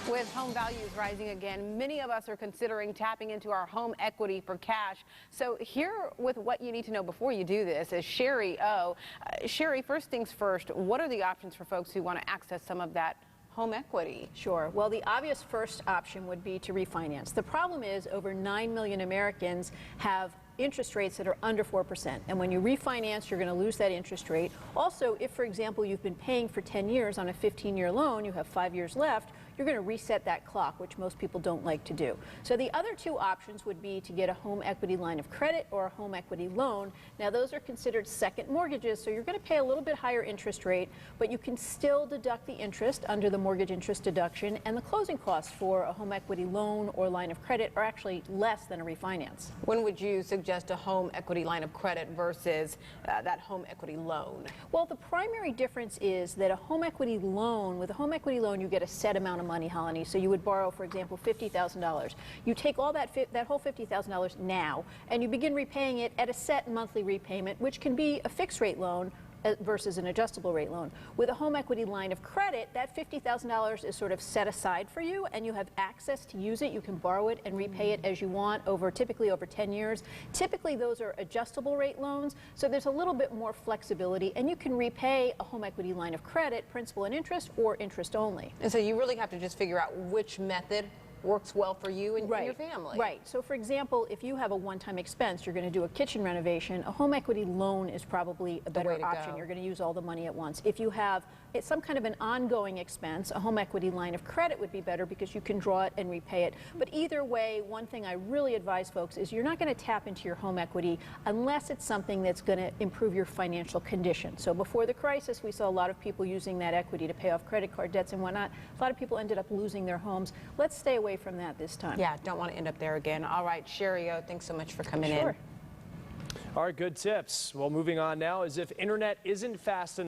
With home values rising again, many of us are considering tapping into our home equity for cash. So here with what you need to know before you do this is Shari O. Shari, first things first, what are the options for folks who want to access some of that home equity? Sure. Well, the obvious first option would be to refinance. The problem is over 9 million Americans have interest rates that are under 4%. And when you refinance, you're going to lose that interest rate. Also, if, for example, you've been paying for 10 years on a 15-year loan, you have 5 years left, you're going to reset that clock, which most people don't like to do. So the other two options would be to get a home equity line of credit or a home equity loan. Now, those are considered second mortgages, so you're going to pay a little bit higher interest rate, but you can still deduct the interest under the mortgage interest deduction, and the closing costs for a home equity loan or line of credit are actually less than a refinance. When would you suggest a home equity line of credit versus that home equity loan? Well, the primary difference is that a home equity loan, with a home equity loan, you get a set amount of money, Holly. So you would borrow, for example, $50,000. You take all that whole $50,000 now, and you begin repaying it at a set monthly repayment, which can be a fixed rate loan versus an adjustable rate loan. With a home equity line of credit, that $50,000 is sort of set aside for you, and you have access to use it. You can borrow it and repay it as you want typically over 10 years. Typically, those are adjustable rate loans, so there's a little bit more flexibility, and you can repay a home equity line of credit, principal and interest, or interest only. And so you really have to just figure out which method works well for you and your family. Right. So, for example, if you have a one-time expense, you're going to do a kitchen renovation, a home equity loan is probably a better option. You're going to use all the money at once. If you have some kind of an ongoing expense, a home equity line of credit would be better because you can draw it and repay it. But either way, one thing I really advise folks is you're not going to tap into your home equity unless it's something that's going to improve your financial condition. So before the crisis, we saw a lot of people using that equity to pay off credit card debts and whatnot. A lot of people ended up losing their homes. Let's stay away from that this time. Yeah, don't want to end up there again. All right, Shari O, thanks so much for coming in. All right, good tips. Well, moving on now, as if internet isn't fast enough.